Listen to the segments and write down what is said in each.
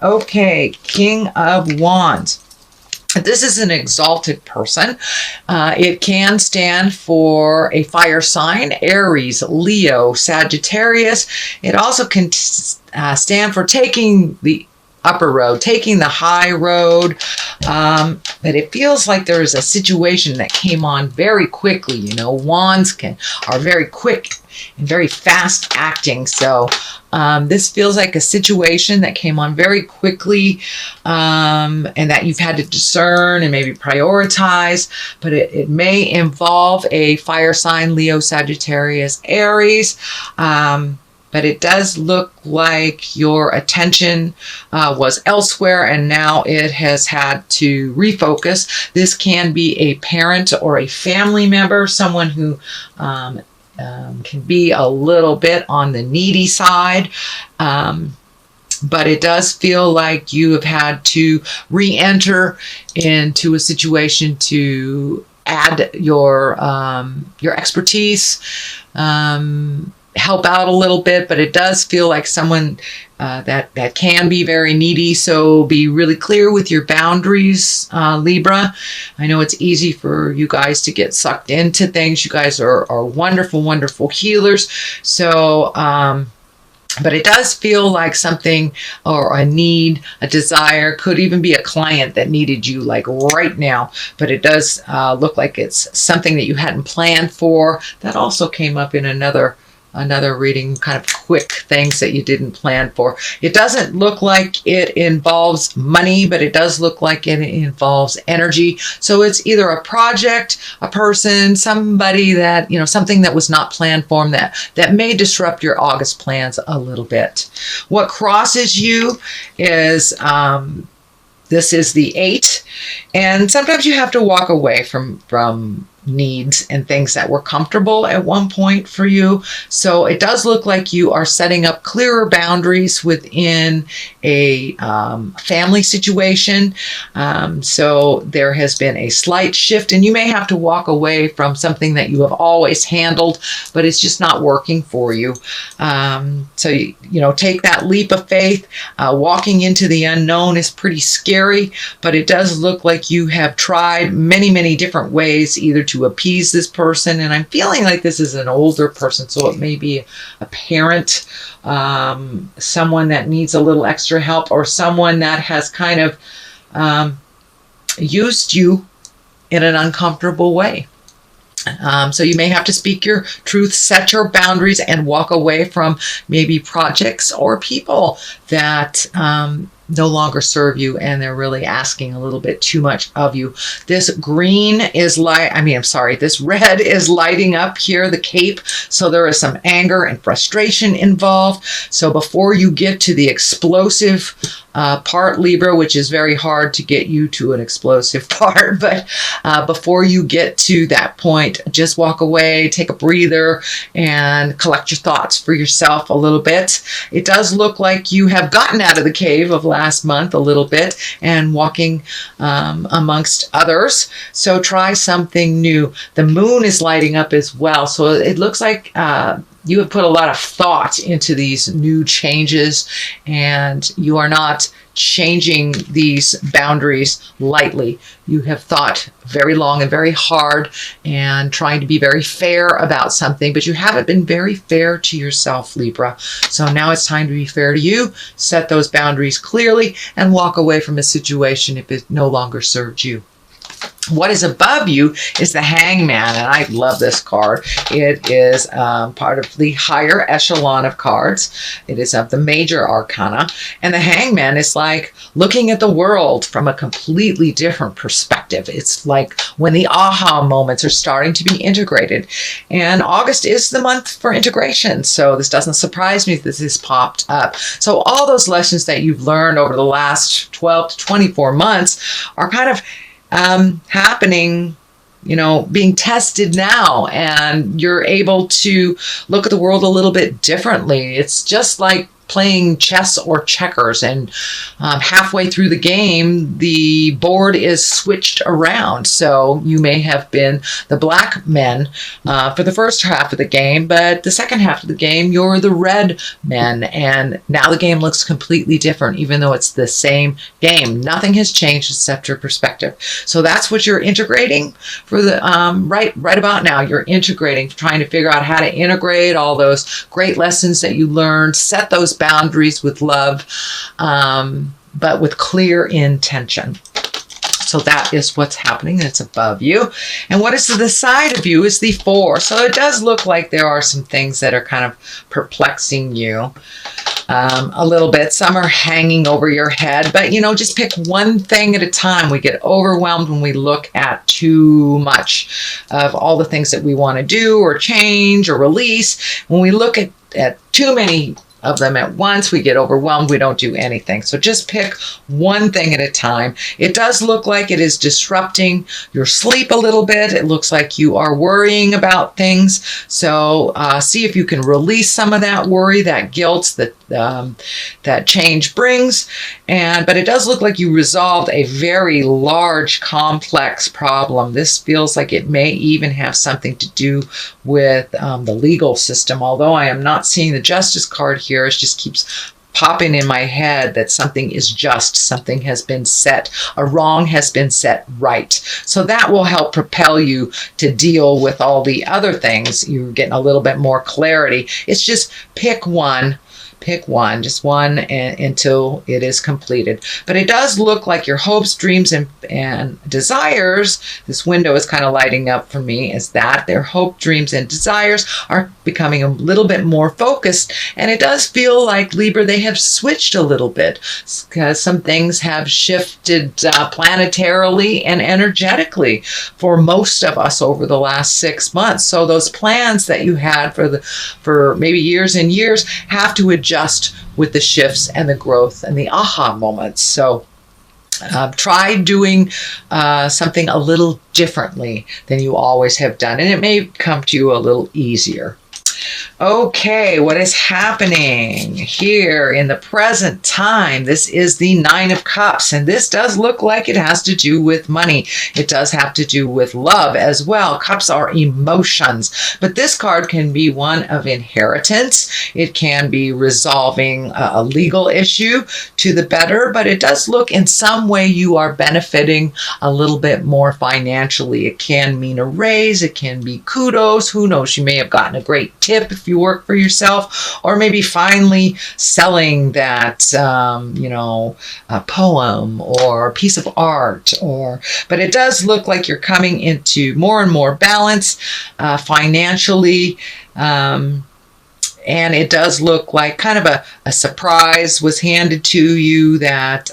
Okay, King of Wands. This is an exalted person. It can stand for a fire sign, Aries, Leo, Sagittarius. It also can stand for taking the upper road, taking the high road. But it feels like there is a situation that came on very quickly. You know, wands are very quick and very fast acting. So this feels like a situation that came on very quickly, and that you've had to discern and maybe prioritize. But it may involve a fire sign, Leo, Sagittarius, Aries. But it does look like your attention was elsewhere, and now it has had to refocus. This can be a parent or a family member, someone who can be a little bit on the needy side. But it does feel like you have had to re-enter into a situation to add your expertise, help out a little bit, but it does feel like someone that can be very needy. So be really clear with your boundaries, Libra. I know it's easy for you guys to get sucked into things. You guys are wonderful, wonderful healers. So, but it does feel like something, or a need, a desire, could even be a client that needed you like right now. But it does look like it's something that you hadn't planned for. That also came up in another reading, kind of quick things that you didn't plan for. It doesn't look like it involves money, but it does look like it involves energy. So it's either a project, a person, somebody that, you know, something that was not planned for them that may disrupt your August plans a little bit. What crosses you is, this is the 8. And sometimes you have to walk away from needs and things that were comfortable at one point for you. So it does look like you are setting up clearer boundaries within a family situation. So there has been a slight shift, and you may have to walk away from something that you have always handled, but it's just not working for you. So you know, take that leap of faith. Walking into the unknown is pretty scary, but it does look like you have tried many, many different ways either to appease this person. And I'm feeling like this is an older person, so it may be a parent, someone that needs a little extra help, or someone that has kind of used you in an uncomfortable way. So you may have to speak your truth, set your boundaries, and walk away from maybe projects or people that no longer serve you, and they're really asking a little bit too much of you. This green is this red is lighting up here, the cape. So there is some anger and frustration involved. So before you get to the explosive part, Libra, which is very hard to get you to an explosive part, but before you get to that point, just walk away, take a breather, and collect your thoughts for yourself a little bit. It does look like you have gotten out of the cave of last month a little bit and walking amongst others. So try something new. The moon is lighting up as well. So it looks like you have put a lot of thought into these new changes, and you are not changing these boundaries lightly. You have thought very long and very hard and trying to be very fair about something, but you haven't been very fair to yourself, Libra. So now it's time to be fair to you. Set those boundaries clearly and walk away from a situation if it no longer serves you. What is above you is the Hangman, and I love this card. It is part of the higher echelon of cards. It is of the major arcana, and the Hangman is like looking at the world from a completely different perspective. It's like when the aha moments are starting to be integrated, and August is the month for integration, so this doesn't surprise me that this has popped up. So all those lessons that you've learned over the last 12 to 24 months are kind of happening, being tested now, and you're able to look at the world a little bit differently. It's just like playing chess or checkers, and halfway through the game, the board is switched around. So you may have been the black men for the first half of the game, but the second half of the game, you're the red men, and now the game looks completely different, even though it's the same game. Nothing has changed except your perspective. So that's what you're integrating for the right about now. You're integrating, trying to figure out how to integrate all those great lessons that you learned, set those boundaries with love, but with clear intention. So that is what's happening. It's above you. And what is to the side of you is the 4. So it does look like there are some things that are kind of perplexing you a little bit. Some are hanging over your head, but just pick one thing at a time. We get overwhelmed when we look at too much of all the things that we want to do or change or release. When we look at too many of them at once, we get overwhelmed. We don't do anything. So just pick one thing at a time. It does look like it is disrupting your sleep a little bit. It looks like you are worrying about things. So see if you can release some of that worry, that guilt that change brings. But it does look like you resolved a very large, complex problem. This feels like it may even have something to do with the legal system. Although I am not seeing the Justice card here, it just keeps popping in my head that something is just, something has been set, a wrong has been set right. So that will help propel you to deal with all the other things. You're getting a little bit more clarity. It's just pick one. Pick one, just one, until it is completed. But it does look like your hopes, dreams, and desires, this window is kind of lighting up for me, is that their hope, dreams, and desires are becoming a little bit more focused. And it does feel like, Libra, they have switched a little bit, because some things have shifted planetarily and energetically for most of us over the last 6 months. So those plans that you had for maybe years and years have to adjust with the shifts and the growth and the aha moments. So try doing something a little differently than you always have done, and it may come to you a little easier. Okay, what is happening here in the present time? This is the 9 of Cups, and this does look like it has to do with money. It does have to do with love as well. Cups are emotions, but this card can be one of inheritance. It can be resolving a legal issue to the better, but it does look in some way you are benefiting a little bit more financially. It can mean a raise. It can be kudos. Who knows? You may have gotten a great tip if you work for yourself, or maybe finally selling that a poem or a piece of art. But it does look like you're coming into more and more balance financially. And it does look like kind of a surprise was handed to you that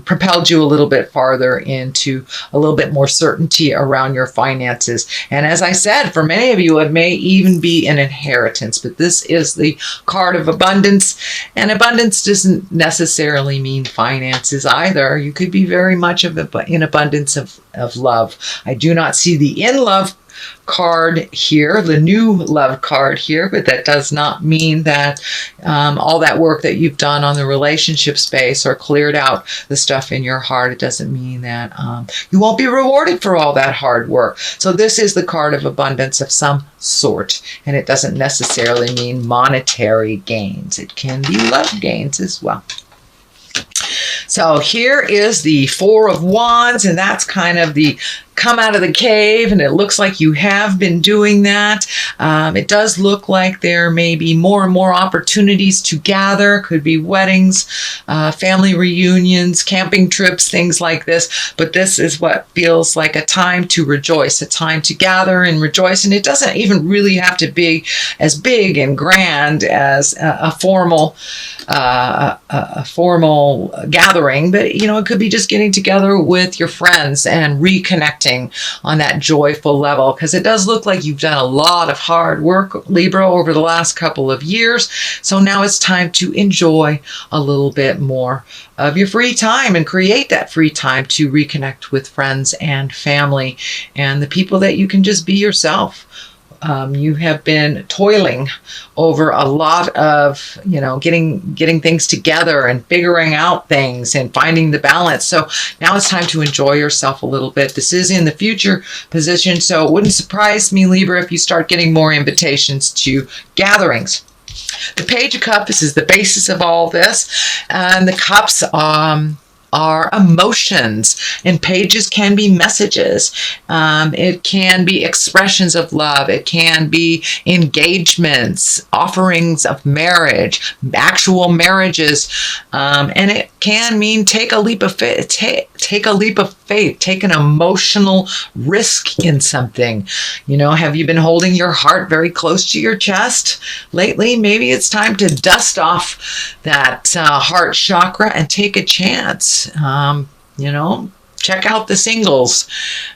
propelled you a little bit farther into a little bit more certainty around your finances. And as I said, for many of you, it may even be an inheritance, but this is the card of abundance. And abundance doesn't necessarily mean finances either. You could be very much in abundance of love. I do not see the in love card here, the new love card here, but that does not mean that all that work that you've done on the relationship space or cleared out the stuff in your heart, it doesn't mean that you won't be rewarded for all that hard work. So this is the card of abundance of some sort, and it doesn't necessarily mean monetary gains. It can be love gains as well. So here is the 4 of Wands, and that's kind of the come out of the cave, and it looks like you have been doing that. It does look like there may be more and more opportunities to gather. Could be weddings, family reunions, camping trips, things like this. But this is what feels like a time to rejoice, a time to gather and rejoice. And it doesn't even really have to be as big and grand as a formal gathering, but it could be just getting together with your friends and reconnecting on that joyful level, because it does look like you've done a lot of hard work, Libra, over the last couple of years. So now it's time to enjoy a little bit more of your free time and create that free time to reconnect with friends and family and the people that you can just be yourself you have been toiling over a lot of, getting things together and figuring out things and finding the balance. So now it's time to enjoy yourself a little bit. This is in the future position, so it wouldn't surprise me, Libra, if you start getting more invitations to gatherings. The Page of Cups is the basis of all this, and the cups are emotions, and pages can be messages. It can be expressions of love. It can be engagements, offerings of marriage, actual marriages, and it can mean take a leap of faith. Take a leap of faith. Take an emotional risk in something. Have you been holding your heart very close to your chest lately? Maybe it's time to dust off that heart chakra and take a chance. Check out the singles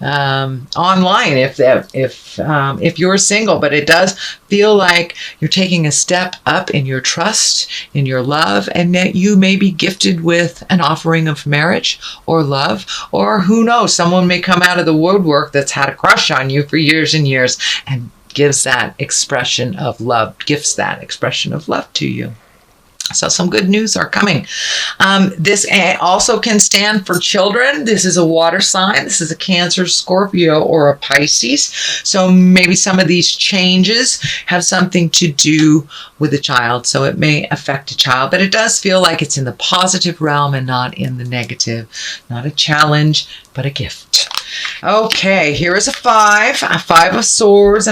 online if you're single. But it does feel like you're taking a step up in your trust, in your love, and that you may be gifted with an offering of marriage or love, or who knows, someone may come out of the woodwork that's had a crush on you for years and years and gifts that expression of love to you. So some good news are coming. This also can stand for children. This is a water sign. This is a Cancer, Scorpio, or a Pisces. So maybe some of these changes have something to do with a child. So it may affect a child, but it does feel like it's in the positive realm and not in the negative. Not a challenge, but a gift. Okay, here is a 5 of swords,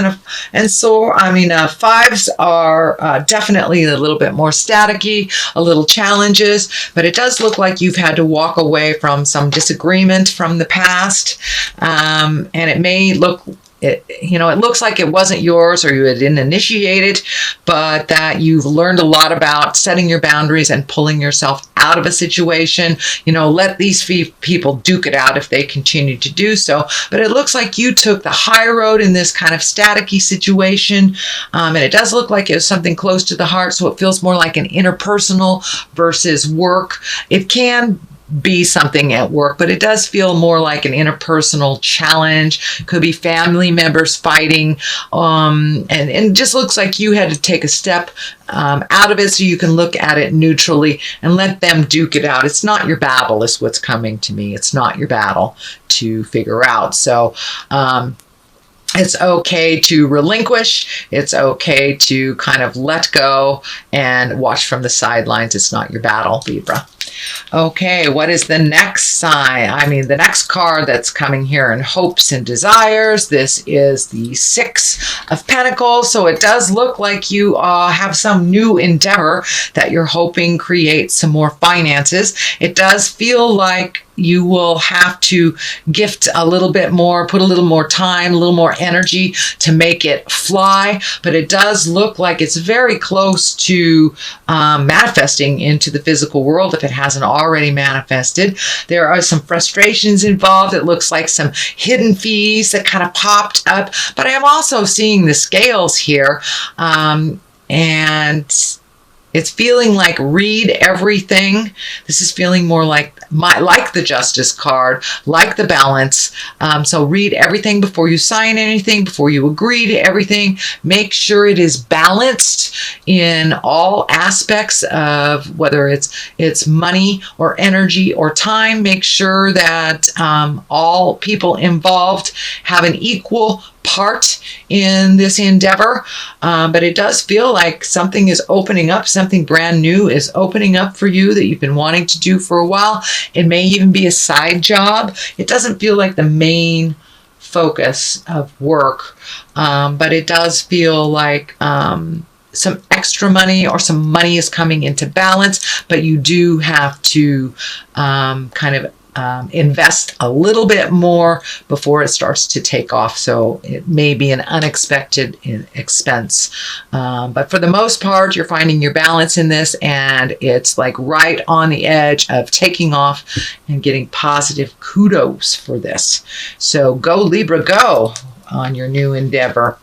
fives are definitely a little bit more staticky, a little challenges, but it does look like you've had to walk away from some disagreement from the past, and it may look. It looks like it wasn't yours or you didn't initiate it, but that you've learned a lot about setting your boundaries and pulling yourself out of a situation. Let these people duke it out if they continue to do so. But it looks like you took the high road in this kind of staticky situation. And it does look like it was something close to the heart. So it feels more like an interpersonal versus work. It can be something at work, but it does feel more like an interpersonal challenge. Could be family members fighting, and it just looks like you had to take a step out of it so you can look at it neutrally and let them duke it out. It's not your battle is what's coming to me. It's not your battle to figure out. So it's okay to relinquish. It's okay to kind of let go and watch from the sidelines. It's not your battle, Libra. Okay, what is the next sign? The next card that's coming here in hopes and desires. This is the 6 of Pentacles. So it does look like you have some new endeavor that you're hoping creates some more finances. It does feel like you will have to gift a little bit more, put a little more time, a little more energy to make it fly. But it does look like it's very close to manifesting into the physical world if it hasn't already manifested. There are some frustrations involved. It looks like some hidden fees that kind of popped up. But I am also seeing the scales here. And it's feeling like read everything. This is feeling more like the Justice card, like the Balance. So read everything before you sign anything, before you agree to everything. Make sure it is balanced in all aspects of whether it's money or energy or time. Make sure that all people involved have an equal part in this endeavor, but it does feel like something is opening up, something brand new is opening up for you that you've been wanting to do for a while. It may even be a side job. It doesn't feel like the main focus of work, but it does feel like some extra money or some money is coming into balance, but you do have to invest a little bit more before it starts to take off. So it may be an unexpected expense. But for the most part, you're finding your balance in this, and it's like right on the edge of taking off and getting positive kudos for this. So go Libra, go on your new endeavor.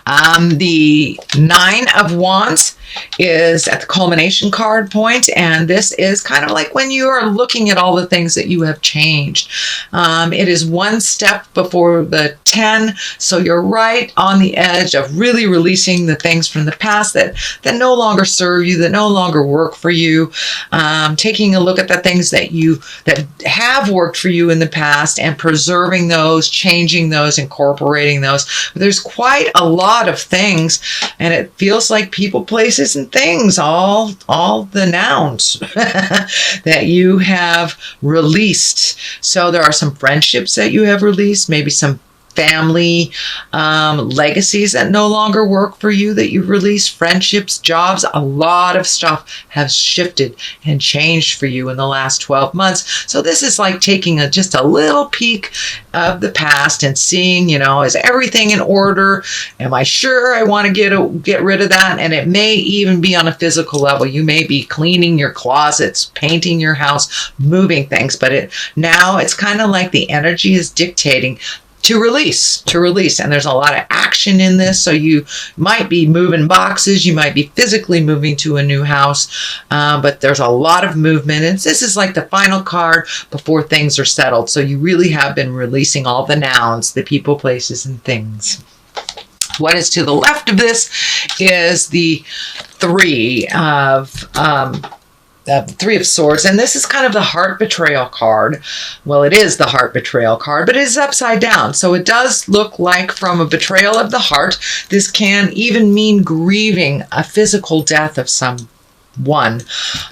The 9 of Wands is at the culmination card point, and this is kind of like when you are looking at all the things that you have changed. It is one step before the 10, so you're right on the edge of really releasing the things from the past that no longer serve you, that no longer work for you. Taking a look at the things that have worked for you in the past and preserving those, changing those, incorporating those. There's quite a lot of things, and it feels like people, places, and things, all the nouns that you have released. So there are some friendships that you have released, maybe some family legacies that no longer work for you that you've released, friendships, jobs. A lot of stuff has shifted and changed for you in the last 12 months. So this is like taking just a little peek of the past and seeing, is everything in order? Am I sure I want to get rid of that? And it may even be on a physical level. You may be cleaning your closets, painting your house, moving things, but now it's kind of like the energy is dictating to release. And there's a lot of action in this. So you might be moving boxes, you might be physically moving to a new house, but there's a lot of movement. And this is like the final card before things are settled. So you really have been releasing all the nouns, the people, places, and things. What is to the left of this is the Three of Swords, and this is kind of the heart betrayal card. Well, it is the heart betrayal card, but it is upside down. So it does look like from a betrayal of the heart. This can even mean grieving a physical death of someone,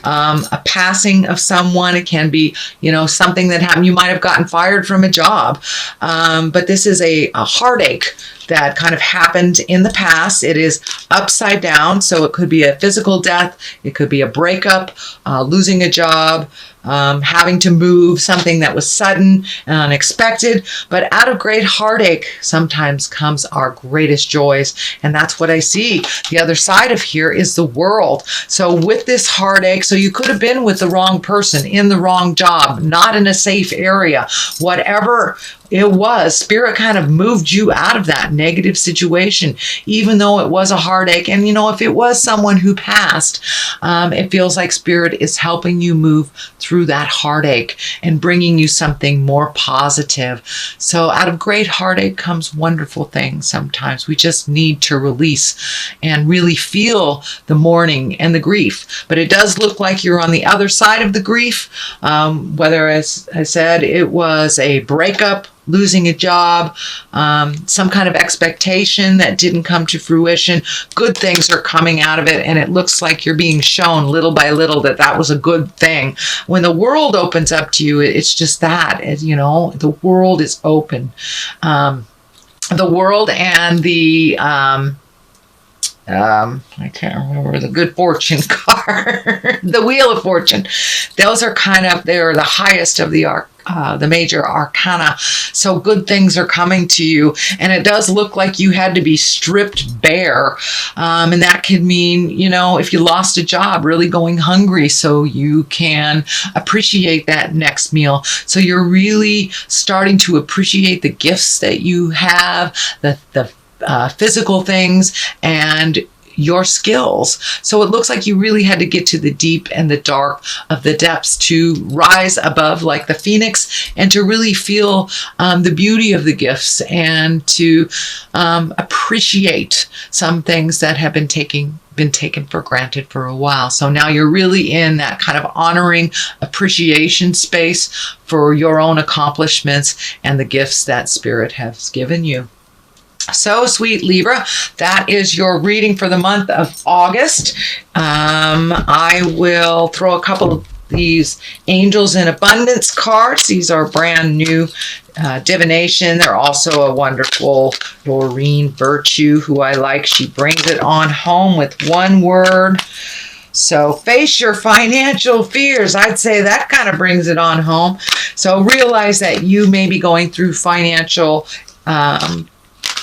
a passing of someone. It can be, something that happened. You might have gotten fired from a job, but this is a heartache that kind of happened in the past. It is upside down, so it could be a physical death, it could be a breakup, losing a job, having to move, something that was sudden and unexpected. But out of great heartache sometimes comes our greatest joys, and that's what I see. The other side of here is the World. So with this heartache, so you could have been with the wrong person, in the wrong job, not in a safe area, whatever it was, Spirit kind of moved you out of that negative situation, even though it was a heartache. And, if it was someone who passed, it feels like Spirit is helping you move through that heartache and bringing you something more positive. So out of great heartache comes wonderful things. Sometimes we just need to release and really feel the mourning and the grief. But it does look like you're on the other side of the grief, whether, as I said, it was a breakup, losing a job, some kind of expectation that didn't come to fruition. Good things are coming out of it, and it looks like you're being shown little by little that was a good thing. When the world opens up to you, it's just that, the world is open. The world and the I can't remember the Good Fortune card, the Wheel of Fortune. Those are they're the highest of the major arcana. So good things are coming to you, and it does look like you had to be stripped bare. And that could mean, if you lost a job, really going hungry so you can appreciate that next meal. So you're really starting to appreciate the gifts that you have, the physical things, and your skills. So it looks like you really had to get to the deep and the dark of the depths to rise above like the phoenix, and to really feel the beauty of the gifts, and to appreciate some things that have been taken for granted for a while. So now you're really in that kind of honoring, appreciation space for your own accomplishments and the gifts that Spirit has given you. So sweet, Libra, that is your reading for the month of August. I will throw a couple of these Angels in Abundance cards. These are brand new divination. They're also a wonderful Doreen Virtue, who I like. She brings it on home with one word. So face your financial fears. I'd say that kind of brings it on home. So realize that you may be going through financial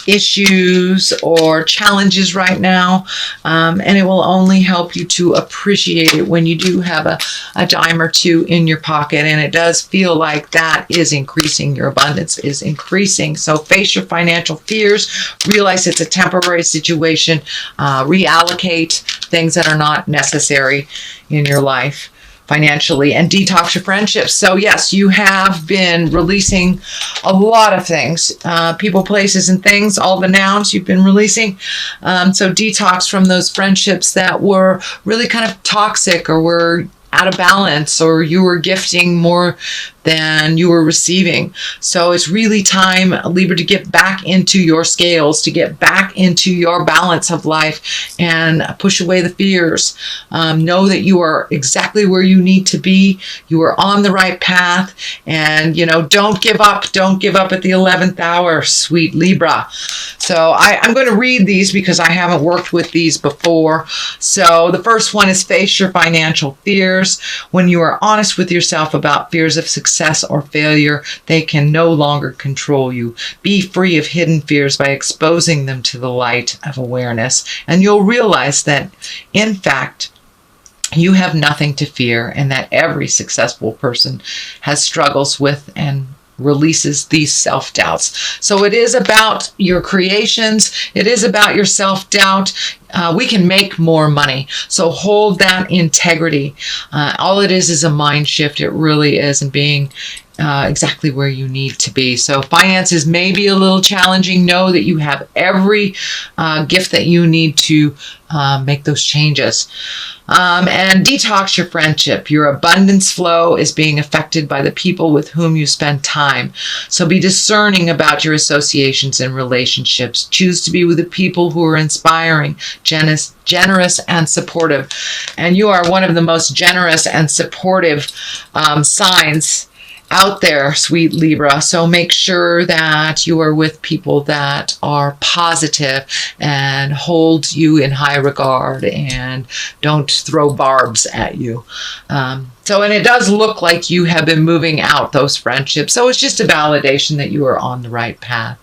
issues or challenges right now, and it will only help you to appreciate it when you do have a dime or two in your pocket, and it does feel like that is increasing. Your abundance is increasing. So face your financial fears, realize it's a temporary situation, reallocate things that are not necessary in your life financially, and detox your friendships. So yes, you have been releasing a lot of things, people, places, and things, all the nouns you've been releasing. So detox from those friendships that were really kind of toxic, or were out of balance, or you were gifting more than you were receiving. So it's really time, Libra, to get back into your scales, to get back into your balance of life, and push away the fears. Know that you are exactly where you need to be. You are on the right path, and don't give up. Don't give up at the 11th hour, sweet Libra. So I'm going to read these because I haven't worked with these before. So the first one is face your financial fears. When you are honest with yourself about fears of success or failure, they can no longer control you. Be free of hidden fears by exposing them to the light of awareness, and you'll realize that, in fact, you have nothing to fear, and that every successful person has struggles with and releases these self-doubts. So it is about your creations. It is about your self-doubt. We can make more money. So hold that integrity. All it is a mind shift. It really is, and being exactly where you need to be. So finances may be a little challenging. Know that you have every gift that you need to make those changes. And detox your friendship. Your abundance flow is being affected by the people with whom you spend time. So be discerning about your associations and relationships. Choose to be with the people who are inspiring, generous, and supportive. And you are one of the most generous and supportive signs out there, sweet Libra. So make sure that you are with people that are positive and hold you in high regard and don't throw barbs at you. And it does look like you have been moving out those friendships. So it's just a validation that you are on the right path.